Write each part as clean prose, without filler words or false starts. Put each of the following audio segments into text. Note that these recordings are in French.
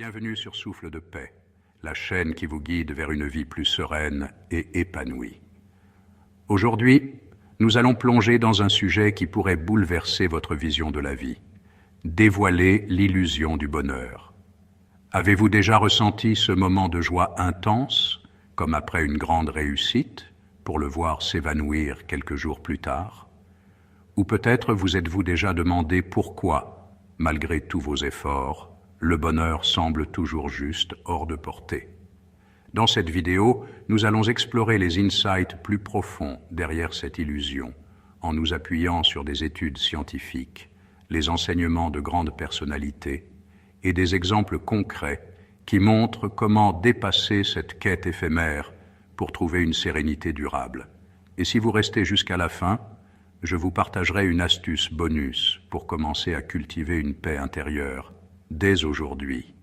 Bienvenue sur Souffle de paix, la chaîne qui vous guide vers une vie plus sereine et épanouie. Aujourd'hui, nous allons plonger dans un sujet qui pourrait bouleverser votre vision de la vie, dévoiler l'illusion du bonheur. Avez-vous déjà ressenti ce moment de joie intense, comme après une grande réussite, pour le voir s'évanouir quelques jours plus tard? Ou peut-être vous êtes-vous déjà demandé pourquoi, malgré tous vos efforts, le bonheur semble toujours juste hors de portée. Dans cette vidéo, nous allons explorer les insights plus profonds derrière cette illusion, en nous appuyant sur des études scientifiques, les enseignements de grandes personnalités et des exemples concrets qui montrent comment dépasser cette quête éphémère pour trouver une sérénité durable. Et si vous restez jusqu'à la fin, je vous partagerai une astuce bonus pour commencer à cultiver une paix intérieure dès aujourd'hui.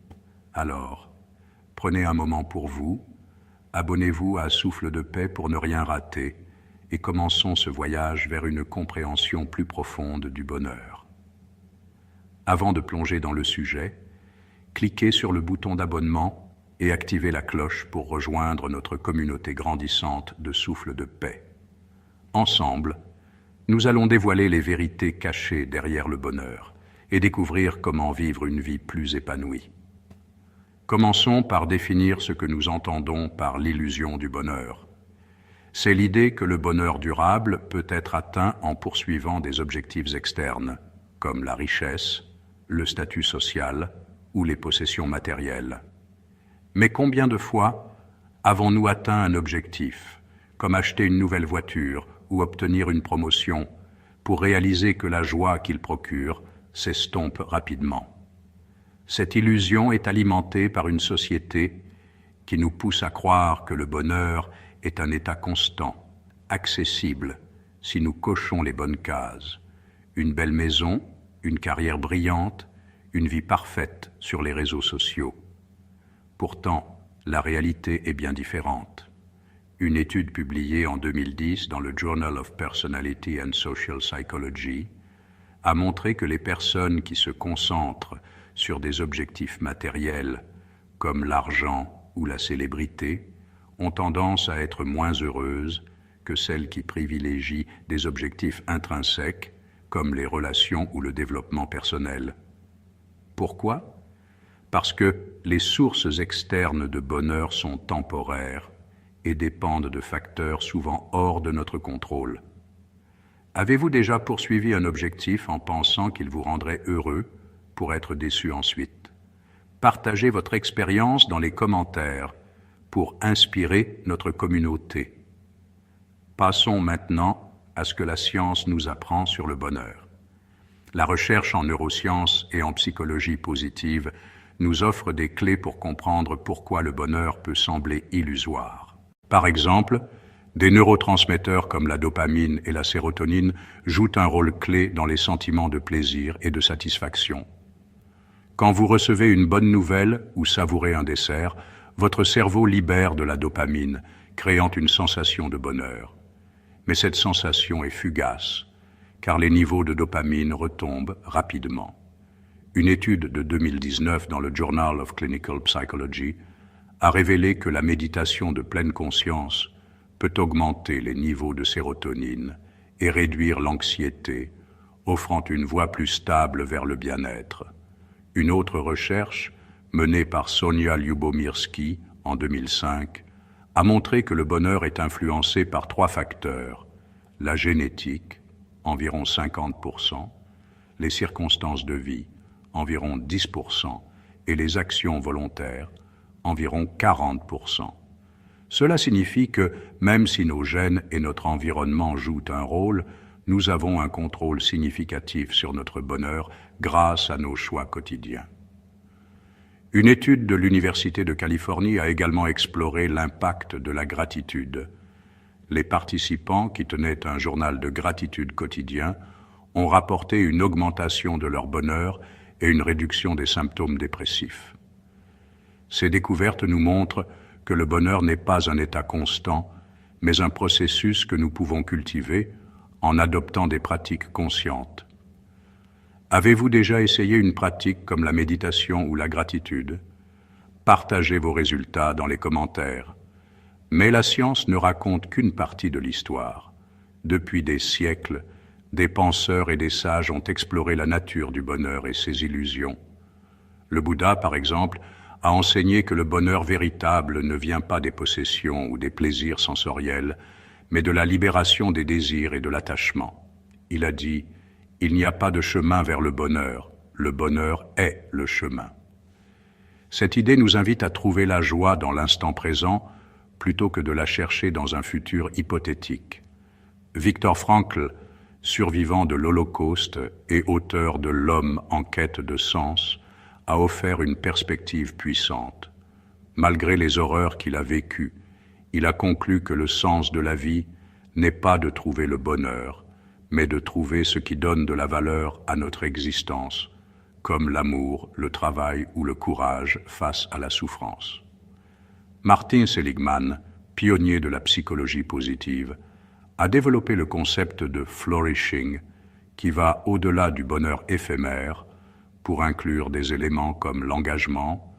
Alors, prenez un moment pour vous, abonnez-vous à Souffle de paix pour ne rien rater et commençons ce voyage vers une compréhension plus profonde du bonheur. Avant de plonger dans le sujet, cliquez sur le bouton d'abonnement et activez la cloche pour rejoindre notre communauté grandissante de Souffle de paix. Ensemble, nous allons dévoiler les vérités cachées derrière le bonheur et découvrir comment vivre une vie plus épanouie. Commençons par définir ce que nous entendons par l'illusion du bonheur. C'est l'idée que le bonheur durable peut être atteint en poursuivant des objectifs externes, comme la richesse, le statut social ou les possessions matérielles. Mais combien de fois avons-nous atteint un objectif, comme acheter une nouvelle voiture ou obtenir une promotion, pour réaliser que la joie qu'il procure s'estompe rapidement? Cette illusion est alimentée par une société qui nous pousse à croire que le bonheur est un état constant, accessible, si nous cochons les bonnes cases. Une belle maison, une carrière brillante, une vie parfaite sur les réseaux sociaux. Pourtant, la réalité est bien différente. Une étude publiée en 2010 dans le Journal of Personality and Social Psychology a montré que les personnes qui se concentrent sur des objectifs matériels comme l'argent ou la célébrité ont tendance à être moins heureuses que celles qui privilégient des objectifs intrinsèques comme les relations ou le développement personnel. Pourquoi? Parce que les sources externes de bonheur sont temporaires et dépendent de facteurs souvent hors de notre contrôle. Avez-vous déjà poursuivi un objectif en pensant qu'il vous rendrait heureux pour être déçu ensuite? Partagez votre expérience dans les commentaires pour inspirer notre communauté. Passons maintenant à ce que la science nous apprend sur le bonheur. La recherche en neurosciences et en psychologie positive nous offre des clés pour comprendre pourquoi le bonheur peut sembler illusoire. Par exemple, des neurotransmetteurs comme la dopamine et la sérotonine jouent un rôle clé dans les sentiments de plaisir et de satisfaction. Quand vous recevez une bonne nouvelle ou savourez un dessert, votre cerveau libère de la dopamine, créant une sensation de bonheur. Mais cette sensation est fugace, car les niveaux de dopamine retombent rapidement. Une étude de 2019 dans le Journal of Clinical Psychology a révélé que la méditation de pleine conscience peut augmenter les niveaux de sérotonine et réduire l'anxiété, offrant une voie plus stable vers le bien-être. Une autre recherche, menée par Sonia Lyubomirsky en 2005, a montré que le bonheur est influencé par 3 facteurs: la génétique, environ 50%, les circonstances de vie, environ 10%, et les actions volontaires, environ 40%. Cela signifie que, même si nos gènes et notre environnement jouent un rôle, nous avons un contrôle significatif sur notre bonheur grâce à nos choix quotidiens. Une étude de l'Université de Californie a également exploré l'impact de la gratitude. Les participants, qui tenaient un journal de gratitude quotidien, ont rapporté une augmentation de leur bonheur et une réduction des symptômes dépressifs. Ces découvertes nous montrent que le bonheur n'est pas un état constant, mais un processus que nous pouvons cultiver en adoptant des pratiques conscientes. Avez-vous déjà essayé une pratique comme la méditation ou la gratitude? Partagez vos résultats dans les commentaires. Mais la science ne raconte qu'une partie de l'histoire. Depuis des siècles, des penseurs et des sages ont exploré la nature du bonheur et ses illusions. Le Bouddha, par exemple, a enseigné que le bonheur véritable ne vient pas des possessions ou des plaisirs sensoriels, mais de la libération des désirs et de l'attachement. Il a dit « Il n'y a pas de chemin vers le bonheur est le chemin ». Cette idée nous invite à trouver la joie dans l'instant présent plutôt que de la chercher dans un futur hypothétique. Viktor Frankl, survivant de l'Holocauste et auteur de L'homme en quête de sens, a offert une perspective puissante. Malgré les horreurs qu'il a vécues, il a conclu que le sens de la vie n'est pas de trouver le bonheur, mais de trouver ce qui donne de la valeur à notre existence, comme l'amour, le travail ou le courage face à la souffrance. Martin Seligman, pionnier de la psychologie positive, a développé le concept de flourishing qui va au-delà du bonheur éphémère pour inclure des éléments comme l'engagement,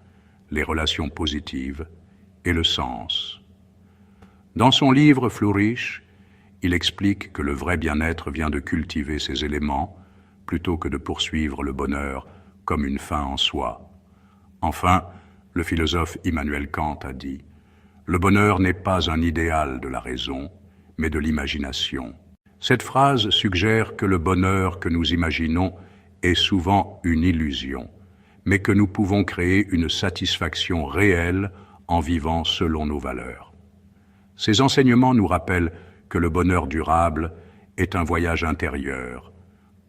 les relations positives et le sens. Dans son livre Flourish, il explique que le vrai bien-être vient de cultiver ces éléments plutôt que de poursuivre le bonheur comme une fin en soi. Enfin, le philosophe Immanuel Kant a dit « Le bonheur n'est pas un idéal de la raison, mais de l'imagination ». Cette phrase suggère que le bonheur que nous imaginons est souvent une illusion, mais que nous pouvons créer une satisfaction réelle en vivant selon nos valeurs. Ces enseignements nous rappellent que le bonheur durable est un voyage intérieur,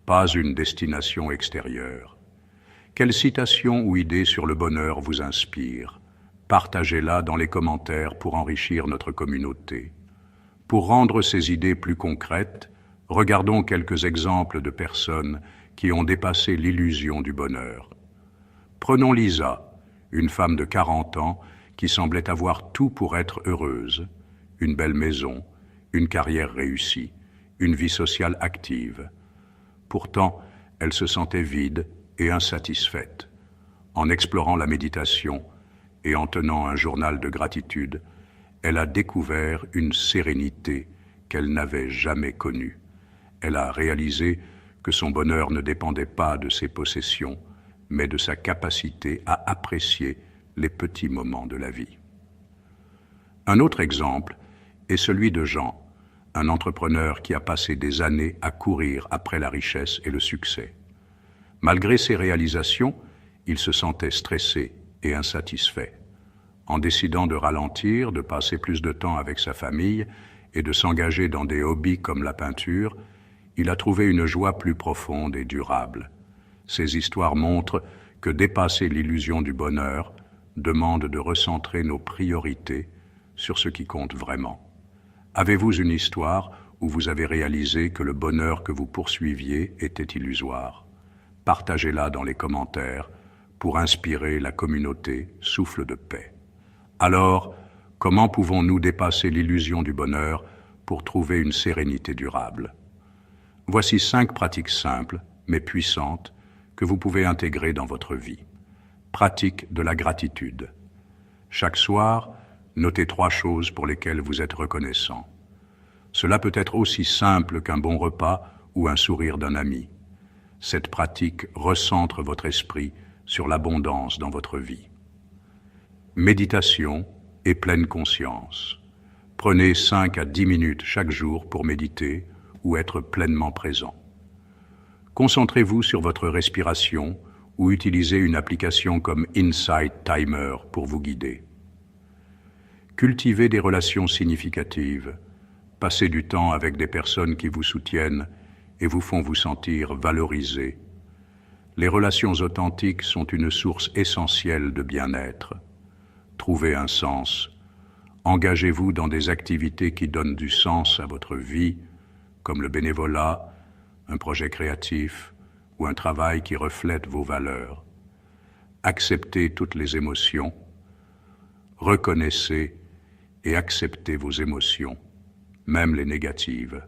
pas une destination extérieure. Quelle citation ou idée sur le bonheur vous inspire? Partagez-la dans les commentaires pour enrichir notre communauté. Pour rendre ces idées plus concrètes, regardons quelques exemples de personnes qui ont dépassé l'illusion du bonheur. Prenons Lisa, une femme de 40 ans qui semblait avoir tout pour être heureuse, une belle maison, une carrière réussie, une vie sociale active. Pourtant, elle se sentait vide et insatisfaite. En explorant la méditation et en tenant un journal de gratitude, elle a découvert une sérénité qu'elle n'avait jamais connue. Elle a réalisé que son bonheur ne dépendait pas de ses possessions, mais de sa capacité à apprécier les petits moments de la vie. Un autre exemple est celui de Jean, un entrepreneur qui a passé des années à courir après la richesse et le succès. Malgré ses réalisations, il se sentait stressé et insatisfait. En décidant de ralentir, de passer plus de temps avec sa famille et de s'engager dans des hobbies comme la peinture, il a trouvé une joie plus profonde et durable. Ces histoires montrent que dépasser l'illusion du bonheur demande de recentrer nos priorités sur ce qui compte vraiment. Avez-vous une histoire où vous avez réalisé que le bonheur que vous poursuiviez était illusoire? Partagez-la dans les commentaires pour inspirer la communauté Souffle de paix. Alors, comment pouvons-nous dépasser l'illusion du bonheur pour trouver une sérénité durable? Voici 5 pratiques simples, mais puissantes, que vous pouvez intégrer dans votre vie. Pratique de la gratitude. Chaque soir, notez 3 choses pour lesquelles vous êtes reconnaissant. Cela peut être aussi simple qu'un bon repas ou un sourire d'un ami. Cette pratique recentre votre esprit sur l'abondance dans votre vie. Méditation et pleine conscience. Prenez 5 à 10 minutes chaque jour pour méditer ou être pleinement présent. Concentrez-vous sur votre respiration ou utilisez une application comme Insight Timer pour vous guider. Cultivez des relations significatives. Passez du temps avec des personnes qui vous soutiennent et vous font vous sentir valorisé. Les relations authentiques sont une source essentielle de bien-être. Trouvez un sens. Engagez-vous dans des activités qui donnent du sens à votre vie, comme le bénévolat, un projet créatif ou un travail qui reflète vos valeurs. Acceptez toutes les émotions. Reconnaissez et acceptez vos émotions, même les négatives.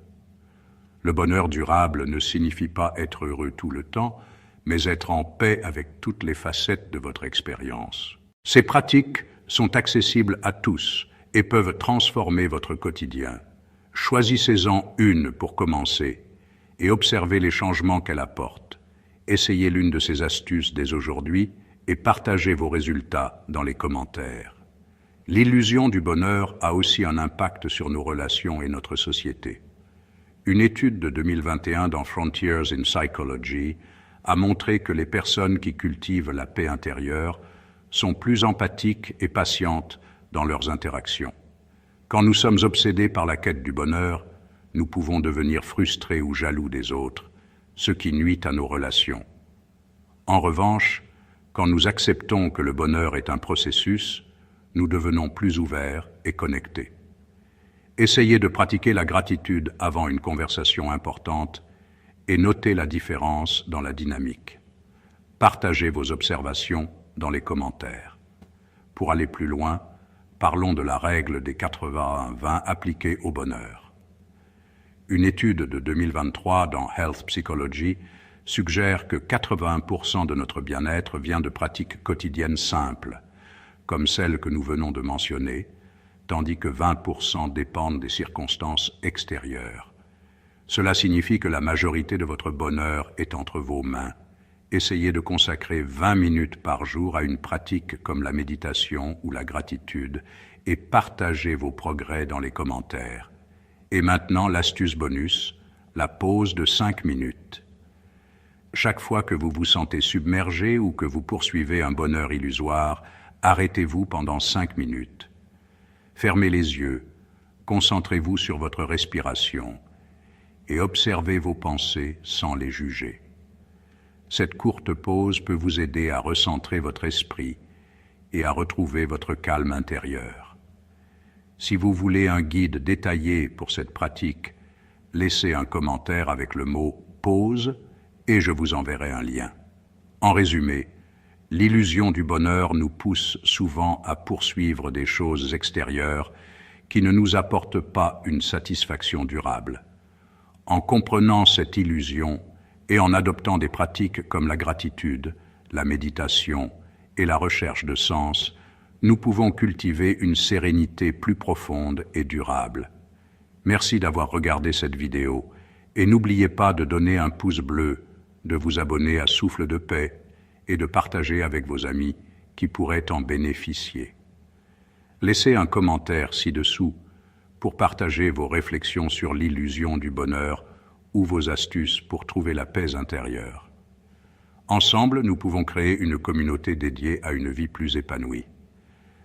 Le bonheur durable ne signifie pas être heureux tout le temps, mais être en paix avec toutes les facettes de votre expérience. Ces pratiques sont accessibles à tous et peuvent transformer votre quotidien. Choisissez-en une pour commencer et observez les changements qu'elle apporte. Essayez l'une de ces astuces dès aujourd'hui et partagez vos résultats dans les commentaires. L'illusion du bonheur a aussi un impact sur nos relations et notre société. Une étude de 2021 dans Frontiers in Psychology a montré que les personnes qui cultivent la paix intérieure sont plus empathiques et patientes dans leurs interactions. Quand nous sommes obsédés par la quête du bonheur, nous pouvons devenir frustrés ou jaloux des autres, ce qui nuit à nos relations. En revanche, quand nous acceptons que le bonheur est un processus, nous devenons plus ouverts et connectés. Essayez de pratiquer la gratitude avant une conversation importante et notez la différence dans la dynamique. Partagez vos observations dans les commentaires. Pour aller plus loin, parlons de la règle des 80-20 appliquée au bonheur. Une étude de 2023 dans Health Psychology suggère que 81% de notre bien-être vient de pratiques quotidiennes simples, comme celles que nous venons de mentionner, tandis que 20% dépendent des circonstances extérieures. Cela signifie que la majorité de votre bonheur est entre vos mains. Essayez de consacrer 20 minutes par jour à une pratique comme la méditation ou la gratitude et partagez vos progrès dans les commentaires. Et maintenant, l'astuce bonus, la pause de 5 minutes. Chaque fois que vous vous sentez submergé ou que vous poursuivez un bonheur illusoire, arrêtez-vous pendant 5 minutes. Fermez les yeux, concentrez-vous sur votre respiration et observez vos pensées sans les juger. Cette courte pause peut vous aider à recentrer votre esprit et à retrouver votre calme intérieur. Si vous voulez un guide détaillé pour cette pratique, laissez un commentaire avec le mot « pause » et je vous enverrai un lien. En résumé, l'illusion du bonheur nous pousse souvent à poursuivre des choses extérieures qui ne nous apportent pas une satisfaction durable. En comprenant cette illusion et en adoptant des pratiques comme la gratitude, la méditation et la recherche de sens, nous pouvons cultiver une sérénité plus profonde et durable. Merci d'avoir regardé cette vidéo et n'oubliez pas de donner un pouce bleu, de vous abonner à Souffle de Paix et de partager avec vos amis qui pourraient en bénéficier. Laissez un commentaire ci-dessous pour partager vos réflexions sur l'illusion du bonheur ou vos astuces pour trouver la paix intérieure. Ensemble, nous pouvons créer une communauté dédiée à une vie plus épanouie.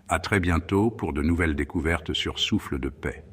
À très bientôt pour de nouvelles découvertes sur Souffle de Paix.